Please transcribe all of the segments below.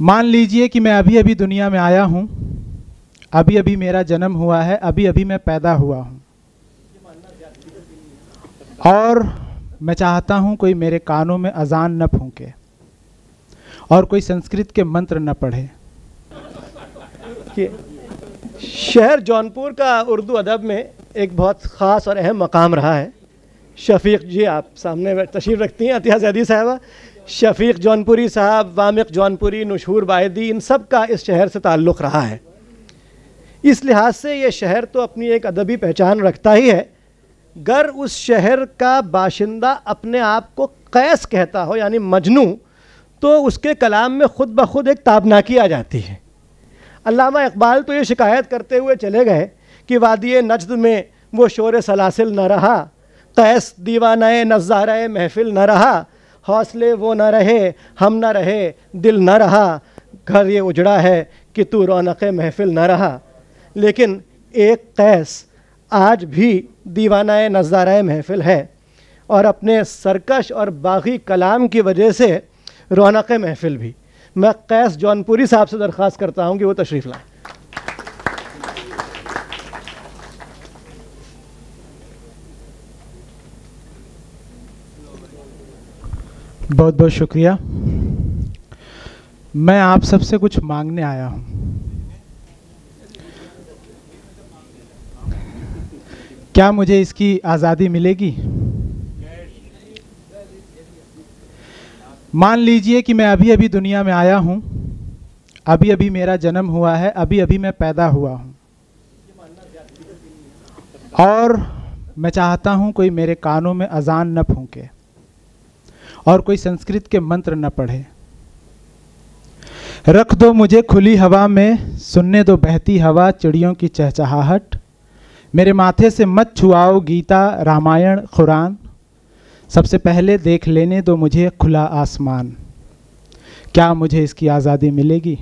मान लीजिए कि मैं अभी अभी दुनिया में आया हूँ, अभी अभी मेरा जन्म हुआ है, अभी अभी मैं पैदा हुआ हूँ, और मैं चाहता हूँ कोई मेरे कानों में अजान न फूंके और कोई संस्कृत के मंत्र न पढ़े। शहर जौनपुर का उर्दू अदब में एक बहुत ख़ास और अहम मकाम रहा है। शफ़ीक़ जी आप सामने तशरीफ़ रखती हैं, अतिया ज़ैदी साहबा, शफ़ीक़ जौनपुरी साहब, वामिक़ जौनपुरी, नुशूर बायदी, इन सब का इस शहर से ताल्लुक़ रहा है। इस लिहाज से ये शहर तो अपनी एक अदबी पहचान रखता ही है। गर उस शहर का बाशिंदा अपने आप को कैस कहता हो यानी मजनू, तो उसके कलाम में ख़ुद ब खुद एक ताबनाकी आ जाती है। अल्लामा इकबाल तो ये शिकायत करते हुए चले गए कि वादिये नजद में वो शोर सलासिल न रहा, कैस दीवानाए नज़ाराए महफिल न रहा, हौसले वो न रहे, हम न रहे, दिल न रहा, घर ये उजड़ा है कि तू रौनक़ महफिल न रहा। लेकिन एक कैस आज भी दीवानाए नज़ाराए महफिल है और अपने सरकश और बागी कलाम की वजह से रौनक़ महफिल भी। मैं कैस जौनपुरी साहब से दरख्वास्त करता हूँ कि वो तशरीफ़ लाएँ। बहुत बहुत शुक्रिया। मैं आप सबसे कुछ मांगने आया हूँ। क्या मुझे इसकी आज़ादी मिलेगी? मान लीजिए कि मैं अभी अभी दुनिया में आया हूँ, अभी अभी मेरा जन्म हुआ है, अभी अभी मैं पैदा हुआ हूँ, और मैं चाहता हूँ कोई मेरे कानों में अजान न फूंके और कोई संस्कृत के मंत्र न पढ़े। रख दो मुझे खुली हवा में, सुनने दो बहती हवा, चिड़ियों की चहचहाहट। मेरे माथे से मत छुआओ गीता रामायण कुरान, सबसे पहले देख लेने दो मुझे खुला आसमान। क्या मुझे इसकी आज़ादी मिलेगी?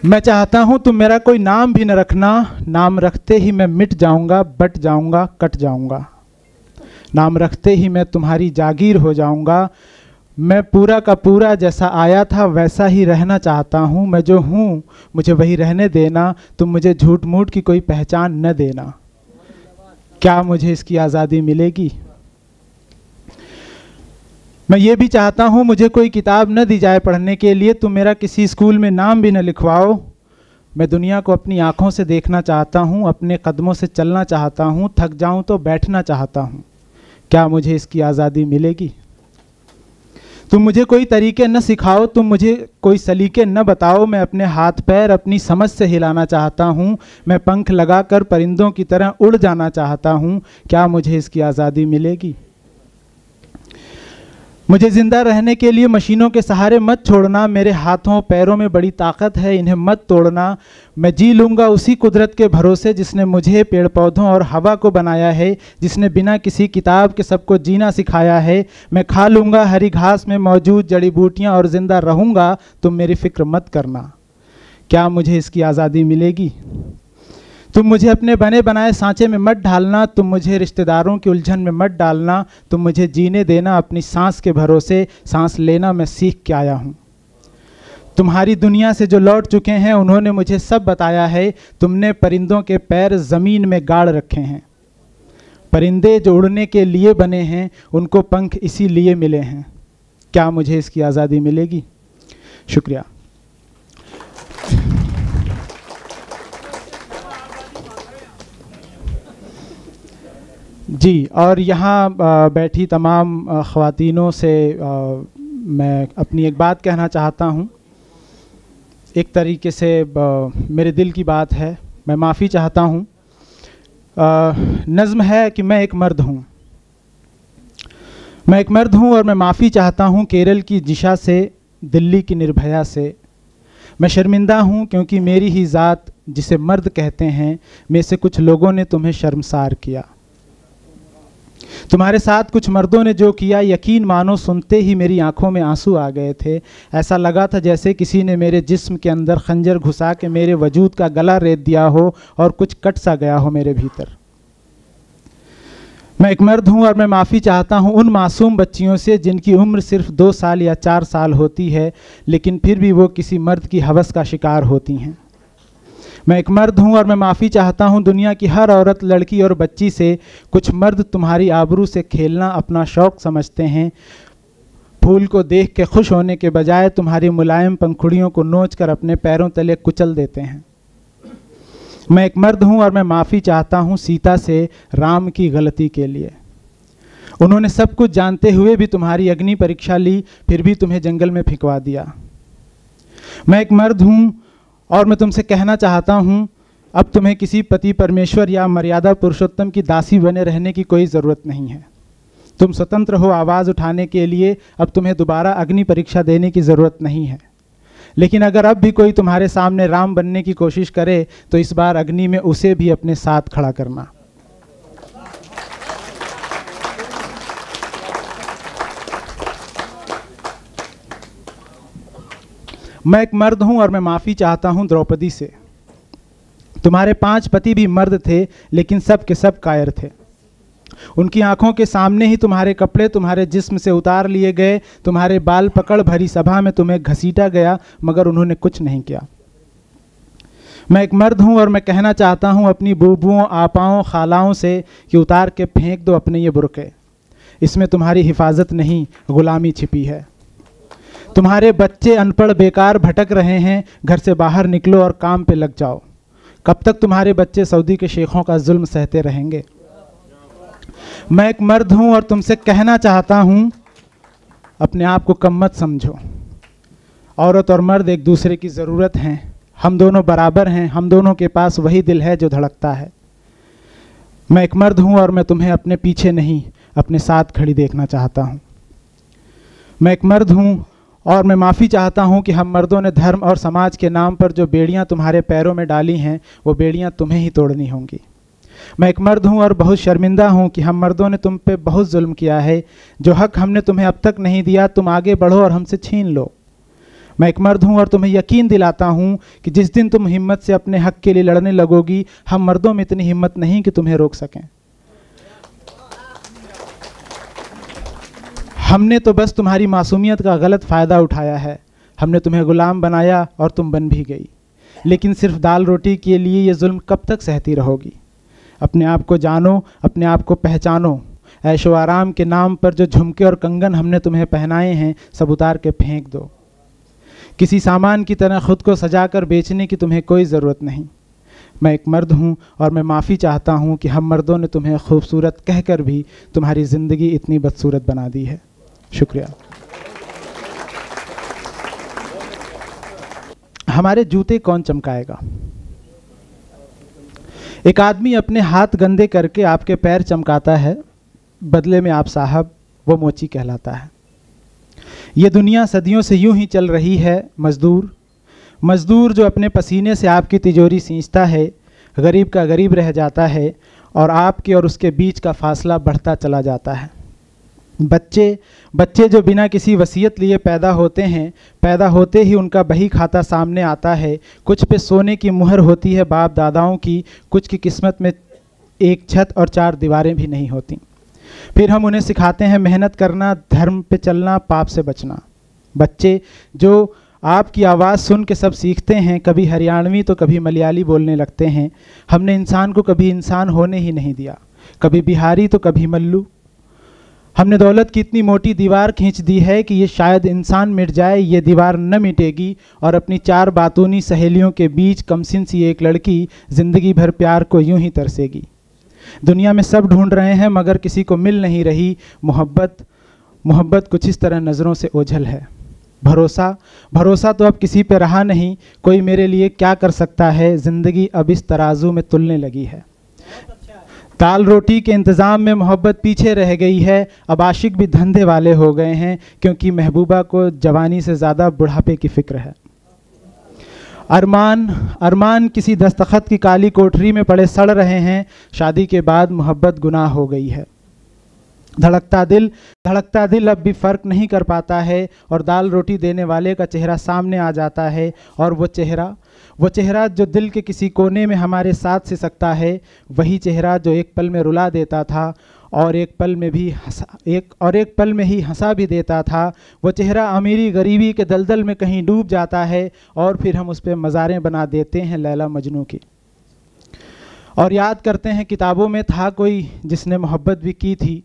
मैं चाहता हूँ तुम मेरा कोई नाम भी न रखना, नाम रखते ही मैं मिट जाऊँगा, बट जाऊँगा, कट जाऊँगा। नाम रखते ही मैं तुम्हारी जागीर हो जाऊँगा। मैं पूरा का पूरा जैसा आया था वैसा ही रहना चाहता हूँ। मैं जो हूँ मुझे वही रहने देना, तुम मुझे झूठ मूठ की कोई पहचान न देना। क्या मुझे इसकी आज़ादी मिलेगी? मैं ये भी चाहता हूँ मुझे कोई किताब न दी जाए पढ़ने के लिए, तुम मेरा किसी स्कूल में नाम भी न लिखवाओ। मैं दुनिया को अपनी आँखों से देखना चाहता हूँ, अपने कदमों से चलना चाहता हूँ, थक जाऊँ तो बैठना चाहता हूँ। क्या मुझे इसकी आज़ादी मिलेगी? तुम मुझे कोई तरीके न सिखाओ, तुम मुझे कोई सलीके न बताओ। मैं अपने हाथ पैर अपनी समझ से हिलाना चाहता हूँ। मैं पंख लगाकर परिंदों की तरह उड़ जाना चाहता हूँ। क्या मुझे इसकी आज़ादी मिलेगी? मुझे ज़िंदा रहने के लिए मशीनों के सहारे मत छोड़ना। मेरे हाथों पैरों में बड़ी ताकत है, इन्हें मत तोड़ना। मैं जी लूँगा उसी कुदरत के भरोसे जिसने मुझे पेड़ पौधों और हवा को बनाया है, जिसने बिना किसी किताब के सबको जीना सिखाया है। मैं खा लूँगा हरी घास में मौजूद जड़ी बूटियाँ और ज़िंदा रहूँगा, तुम मेरी फ़िक्र मत करना। क्या मुझे इसकी आज़ादी मिलेगी? तुम मुझे अपने बने बनाए सांचे में मत ढालना, तुम मुझे रिश्तेदारों की उलझन में मत डालना। तुम मुझे जीने देना अपनी सांस के भरोसे, सांस लेना मैं सीख के आया हूँ। तुम्हारी दुनिया से जो लौट चुके हैं उन्होंने मुझे सब बताया है। तुमने परिंदों के पैर ज़मीन में गाड़ रखे हैं। परिंदे जो उड़ने के लिए बने हैं उनको पंख इसीलिए मिले हैं। क्या मुझे इसकी आज़ादी मिलेगी? शुक्रिया। जी, और यहाँ बैठी तमाम ख़वातीनों से मैं अपनी एक बात कहना चाहता हूँ। एक तरीके से मेरे दिल की बात है, मैं माफ़ी चाहता हूँ। नज़्म है कि मैं एक मर्द हूँ, मैं एक मर्द हूँ और मैं माफ़ी चाहता हूँ केरल की जिशा से, दिल्ली की निर्भया से। मैं शर्मिंदा हूँ क्योंकि मेरी ही ज़ात जिसे मर्द कहते हैं में से कुछ लोगों ने तुम्हें शर्मसार किया। तुम्हारे साथ कुछ मर्दों ने जो किया, यकीन मानो सुनते ही मेरी आंखों में आंसू आ गए थे। ऐसा लगा था जैसे किसी ने मेरे जिस्म के अंदर खंजर घुसा के मेरे वजूद का गला रेत दिया हो और कुछ कट सा गया हो मेरे भीतर। मैं एक मर्द हूँ और मैं माफ़ी चाहता हूँ उन मासूम बच्चियों से जिनकी उम्र सिर्फ 2 साल या 4 साल होती है, लेकिन फिर भी वो किसी मर्द की हवस का शिकार होती हैं। मैं एक मर्द हूँ और मैं माफ़ी चाहता हूँ दुनिया की हर औरत, लड़की और बच्ची से। कुछ मर्द तुम्हारी आबरू से खेलना अपना शौक़ समझते हैं। फूल को देख के खुश होने के बजाय तुम्हारी मुलायम पंखुड़ियों को नोच कर अपने पैरों तले कुचल देते हैं। मैं एक मर्द हूँ और मैं माफ़ी चाहता हूँ सीता से राम की गलती के लिए। उन्होंने सब कुछ जानते हुए भी तुम्हारी अग्नि परीक्षा ली, फिर भी तुम्हें जंगल में फेंकवा दिया। मैं एक मर्द हूँ और मैं तुमसे कहना चाहता हूँ अब तुम्हें किसी पति परमेश्वर या मर्यादा पुरुषोत्तम की दासी बने रहने की कोई ज़रूरत नहीं है। तुम स्वतंत्र हो आवाज़ उठाने के लिए। अब तुम्हें दोबारा अग्नि परीक्षा देने की ज़रूरत नहीं है। लेकिन अगर अब भी कोई तुम्हारे सामने राम बनने की कोशिश करे तो इस बार अग्नि में उसे भी अपने साथ खड़ा करना। मैं एक मर्द हूं और मैं माफ़ी चाहता हूं द्रौपदी से। तुम्हारे 5 पति भी मर्द थे, लेकिन सब के सब कायर थे। उनकी आंखों के सामने ही तुम्हारे कपड़े तुम्हारे जिस्म से उतार लिए गए, तुम्हारे बाल पकड़ भरी सभा में तुम्हें घसीटा गया, मगर उन्होंने कुछ नहीं किया। मैं एक मर्द हूं और मैं कहना चाहता हूं अपनी बूबुओं, आपाओं, खालाओं से कि उतार के फेंक दो अपने ये बुर्के। इसमें तुम्हारी हिफाजत नहीं, गुलामी छिपी है। तुम्हारे बच्चे अनपढ़ बेकार भटक रहे हैं, घर से बाहर निकलो और काम पे लग जाओ। कब तक तुम्हारे बच्चे सऊदी के शेखों का जुल्म सहते रहेंगे? मैं एक मर्द हूं और तुमसे कहना चाहता हूं अपने आप को कम मत समझो। औरत और मर्द एक दूसरे की ज़रूरत हैं। हम दोनों बराबर हैं। हम दोनों के पास वही दिल है जो धड़कता है। मैं एक मर्द हूं और मैं तुम्हें अपने पीछे नहीं, अपने साथ खड़ी देखना चाहता हूं। मैं एक मर्द हूं और मैं माफ़ी चाहता हूं कि हम मर्दों ने धर्म और समाज के नाम पर जो बेड़ियां तुम्हारे पैरों में डाली हैं, वो बेड़ियां तुम्हें ही तोड़नी होंगी। मैं एक मर्द हूं और बहुत शर्मिंदा हूं कि हम मर्दों ने तुम पे बहुत जुल्म किया है। जो हक हमने तुम्हें अब तक नहीं दिया, तुम आगे बढ़ो और हमसे छीन लो। मैं एक मर्द हूं और तुम्हें यकीन दिलाता हूं कि जिस दिन तुम हिम्मत से अपने हक के लिए लड़ने लगोगी, हम मर्दों में इतनी हिम्मत नहीं कि तुम्हें रोक सकें। हमने तो बस तुम्हारी मासूमियत का गलत फ़ायदा उठाया है। हमने तुम्हें गुलाम बनाया और तुम बन भी गई। लेकिन सिर्फ दाल रोटी के लिए ये जुल्म कब तक सहती रहोगी? अपने आप को जानो, अपने आप को पहचानो। ऐशो आराम के नाम पर जो झुमके और कंगन हमने तुम्हें पहनाए हैं, सब उतार के फेंक दो। किसी सामान की तरह खुद को सजाकर बेचने की तुम्हें कोई ज़रूरत नहीं। मैं एक मर्द हूँ और मैं माफ़ी चाहता हूँ कि हम मर्दों ने तुम्हें खूबसूरत कहकर भी तुम्हारी ज़िंदगी इतनी बदसूरत बना दी है। शुक्रिया। हमारे जूते कौन चमकाएगा? एक आदमी अपने हाथ गंदे करके आपके पैर चमकाता है, बदले में आप साहब वो मोची कहलाता है। ये दुनिया सदियों से यूं ही चल रही है। मजदूर जो अपने पसीने से आपकी तिजोरी सींचता है, गरीब का गरीब रह जाता है और आपके और उसके बीच का फासला बढ़ता चला जाता है। बच्चे जो बिना किसी वसीयत लिए पैदा होते हैं, पैदा होते ही उनका बही खाता सामने आता है। कुछ पे सोने की मुहर होती है बाप दादाओं की, कुछ की किस्मत में एक छत और 4 दीवारें भी नहीं होती। फिर हम उन्हें सिखाते हैं मेहनत करना, धर्म पे चलना, पाप से बचना। बच्चे जो आपकी आवाज़ सुन के सब सीखते हैं, कभी हरियाणवी तो कभी मलयाली बोलने लगते हैं। हमने इंसान को कभी इंसान होने ही नहीं दिया, कभी बिहारी तो कभी मल्लू। हमने दौलत की इतनी मोटी दीवार खींच दी है कि ये शायद इंसान मिट जाए, ये दीवार न मिटेगी और अपनी 4 बातूनी सहेलियों के बीच कमसिन सी एक लड़की ज़िंदगी भर प्यार को यूं ही तरसेगी। दुनिया में सब ढूंढ रहे हैं मगर किसी को मिल नहीं रही मोहब्बत कुछ इस तरह नज़रों से ओझल है। भरोसा तो अब किसी पे रहा नहीं। कोई मेरे लिए क्या कर सकता है, ज़िंदगी अब इस तराजू में तुलने लगी है। दाल रोटी के इंतज़ाम में मोहब्बत पीछे रह गई है। अब आशिक भी धंधे वाले हो गए हैं, क्योंकि महबूबा को जवानी से ज़्यादा बुढ़ापे की फ़िक्र है। अरमान किसी दस्तखत की काली कोठरी में पड़े सड़ रहे हैं। शादी के बाद मोहब्बत गुनाह हो गई है। धड़कता दिल अब भी फ़र्क नहीं कर पाता है और दाल रोटी देने वाले का चेहरा सामने आ जाता है। और वो चेहरा जो दिल के किसी कोने में हमारे साथ सिसकता है, वही चेहरा जो एक पल में रुला देता था और एक पल में ही हंसा भी देता था। वो चेहरा अमीरी गरीबी के दलदल में कहीं डूब जाता है और फिर हम उस पर मज़ारें बना देते हैं लैला मजनू की। और याद करते हैं किताबों में था कोई जिसने मोहब्बत भी की थी,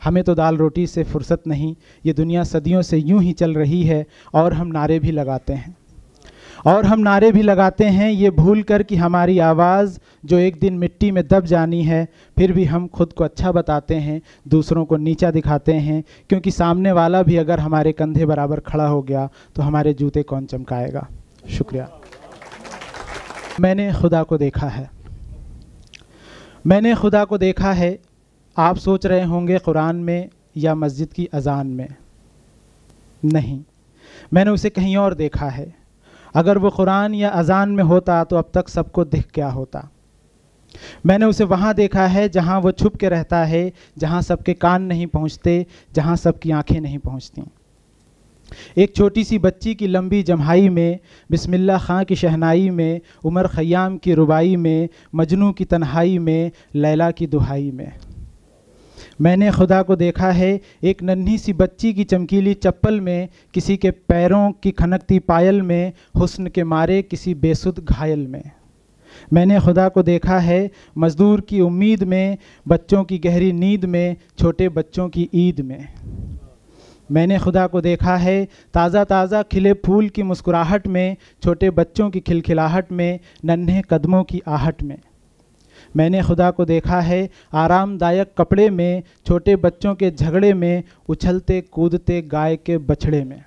हमें तो दाल रोटी से फुर्सत नहीं, ये दुनिया सदियों से यूं ही चल रही है। और हम नारे भी लगाते हैं ये भूल कर कि हमारी आवाज़ जो एक दिन मिट्टी में दब जानी है। फिर भी हम खुद को अच्छा बताते हैं, दूसरों को नीचा दिखाते हैं, क्योंकि सामने वाला भी अगर हमारे कंधे बराबर खड़ा हो गया तो हमारे जूते कौन चमकाएगा। शुक्रिया। मैंने खुदा को देखा है। आप सोच रहे होंगे कुरान में या मस्जिद की अजान में। नहीं, मैंने उसे कहीं और देखा है। अगर वो कुरान या अजान में होता तो अब तक सबको दिख क्या होता। मैंने उसे वहाँ देखा है जहाँ वो छुप के रहता है, जहाँ सबके कान नहीं पहुँचते, जहाँ सबकी आंखें नहीं पहुँचती। एक छोटी सी बच्ची की लंबी जम्हाई में, बिस्मिल्लाह खां की शहनाई में, उमर खयाम की रुबाई में, मजनू की तन्हाई में, लैला की दुहाई में। मैंने खुदा को देखा है एक नन्ही सी बच्ची की चमकीली चप्पल में, किसी के पैरों की खनकती पायल में, हुस्न के मारे किसी बेसुध घायल में। मैंने खुदा को देखा है मज़दूर की उम्मीद में, बच्चों की गहरी नींद में, छोटे बच्चों की ईद में। मैंने खुदा को देखा है ताज़ा ताज़ा खिले फूल की मुस्कुराहट में, छोटे बच्चों की खिलखिलाहट में, नन्हे कदमों की आहट में। मैंने खुदा को देखा है आरामदायक कपड़े में, छोटे बच्चों के झगड़े में, उछलते कूदते गाय के बछड़े में।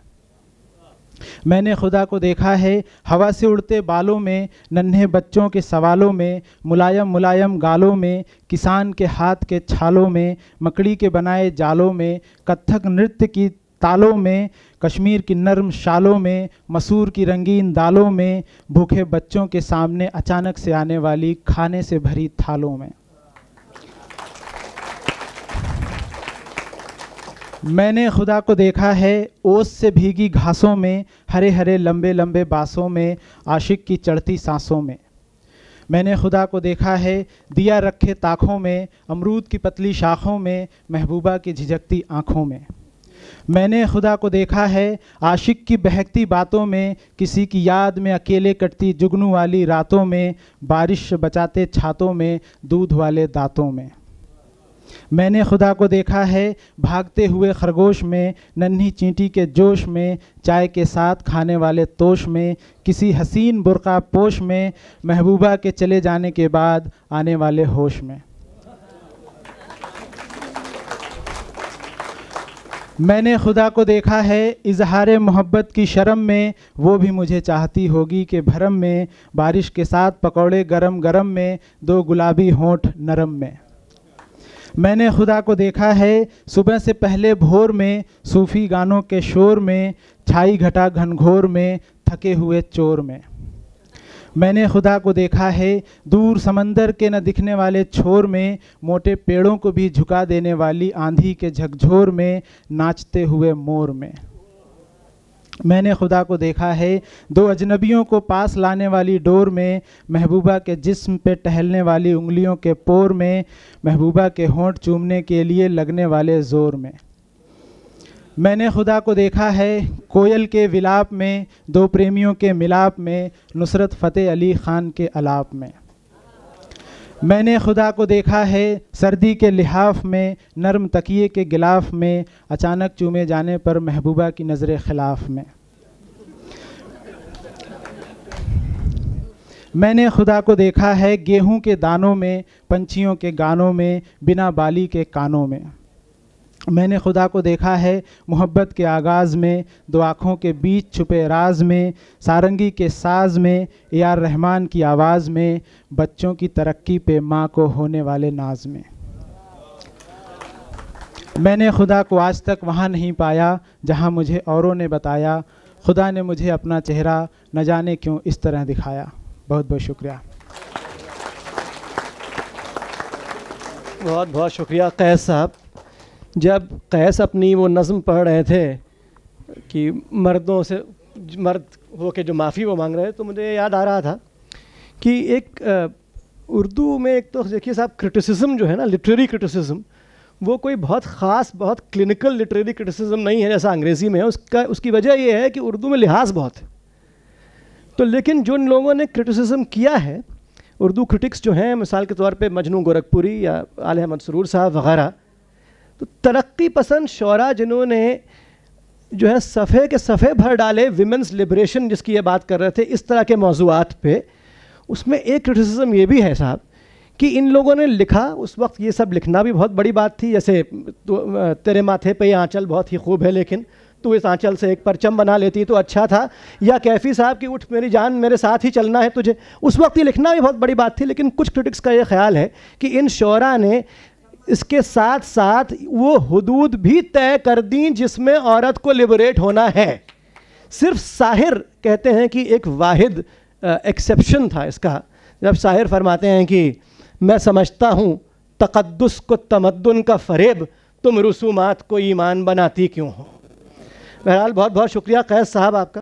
मैंने खुदा को देखा है हवा से उड़ते बालों में, नन्हे बच्चों के सवालों में, मुलायम मुलायम गालों में, किसान के हाथ के छालों में, मकड़ी के बनाए जालों में, कत्थक नृत्य की तालों में, कश्मीर की नर्म शालों में, मसूर की रंगीन दालों में, भूखे बच्चों के सामने अचानक से आने वाली खाने से भरी थालों में। मैंने खुदा को देखा है ओस से भीगी घासों में, हरे हरे लंबे लंबे बांसों में, आशिक की चढ़ती सांसों में। मैंने खुदा को देखा है दिया रखे ताकों में, अमरूद की पतली शाखों में, महबूबा की झिझकती आँखों में। मैंने खुदा को देखा है आशिक की बहकती बातों में, किसी की याद में अकेले कटती जुगनू वाली रातों में, बारिश बचाते छातों में, दूध वाले दांतों में। मैंने खुदा को देखा है भागते हुए खरगोश में, नन्ही चींटी के जोश में, चाय के साथ खाने वाले तोश में, किसी हसीन बुर्का पोश में, महबूबा के चले जाने के बाद आने वाले होश में। मैंने खुदा को देखा है इजहार मोहब्बत की शर्म में, वो भी मुझे चाहती होगी कि भरम में, बारिश के साथ पकौड़े गरम गरम में, दो गुलाबी होंठ नरम में। मैंने खुदा को देखा है सुबह से पहले भोर में, सूफ़ी गानों के शोर में, छाई घटा घनघोर में, थके हुए चोर में। मैंने खुदा को देखा है दूर समंदर के न दिखने वाले छोर में, मोटे पेड़ों को भी झुका देने वाली आंधी के झकझोर में, नाचते हुए मोर में। मैंने खुदा को देखा है दो अजनबियों को पास लाने वाली डोर में, महबूबा के जिस्म पे टहलने वाली उंगलियों के पोर में, महबूबा के होंठ चूमने के लिए लगने वाले ज़ोर में। मैंने खुदा को देखा है कोयल के विलाप में, दो प्रेमियों के मिलाप में, नुसरत फ़तेह अली ख़ान के अलाप में। मैंने खुदा को देखा है सर्दी के लिहाफ में, नर्म तकिए के गिलाफ में, अचानक चूमे जाने पर महबूबा की नज़र खिलाफ में। मैंने खुदा को देखा है गेहूं के दानों में, पंछियों के गानों में, बिना बाली के कानों में। मैंने खुदा को देखा है मोहब्बत के आगाज़ में, दो आँखों के बीच छुपे राज में, सारंगी के साज में, ए आर रहमान की आवाज़ में, बच्चों की तरक्की पे माँ को होने वाले नाज में। मैंने खुदा को आज तक वहाँ नहीं पाया जहाँ मुझे औरों ने बताया, खुदा ने मुझे अपना चेहरा न जाने क्यों इस तरह दिखाया। बहुत बहुत शुक्रिया। बहुत बहुत शुक्रिया कैस साहब। जब कैस अपनी वो नज़म पढ़ रहे थे कि मर्दों से मर्द हो के जो माफ़ी वो मांग रहे, तो मुझे याद आ रहा था कि एक उर्दू में एक तो देखिए साहब क्रिटिसिज्म जो है ना, लिटरेरी क्रिटिसिज्म, वो कोई बहुत ख़ास, बहुत क्लिनिकल लिटरेरी क्रिटिसिज्म नहीं है जैसा अंग्रेज़ी में है। उसकी वजह ये है कि उर्दू में लिहाज बहुत है। तो लेकिन जिन लोगों ने क्रिटिसिज्म किया है, उर्दू क्रिटिक्स जो हैं, मिसाल के तौर पे मजनू गोरखपुरी या आले अहमद सरूर साहब वग़ैरह, तो तरक्की पसंद शोरा जिन्होंने जो है सफ़े के सफ़े भर डाले विमेंस लिबरेशन जिसकी ये बात कर रहे थे, इस तरह के मौज़ूआत पे, उसमें एक क्रिटिसिज्म ये भी है साहब कि इन लोगों ने लिखा, उस वक्त ये सब लिखना भी बहुत बड़ी बात थी। जैसे तो तेरे माथे पे ये आंचल बहुत ही खूब है, लेकिन तू इस आंचल से एक परचम बना लेती तो अच्छा था, या कैफ़ी साहब की उठ मेरी जान मेरे साथ ही चलना है तुझे, उस वक्त ये लिखना भी बहुत बड़ी बात थी। लेकिन कुछ क्रिटिक्स का ये ख्याल है कि इन शोरा ने इसके साथ साथ वो हुदूद भी तय कर दी जिसमें औरत को लिबरेट होना है। सिर्फ साहिर कहते हैं कि एक वाहिद एक्सेप्शन था इसका, जब साहिर फरमाते हैं कि मैं समझता हूँ तक़द्दुस को तमद्दुन का फ़रेब, तुम रसूमात को ईमान बनाती क्यों हो। बहरहाल बहुत बहुत शुक्रिया कैस साहब आपका।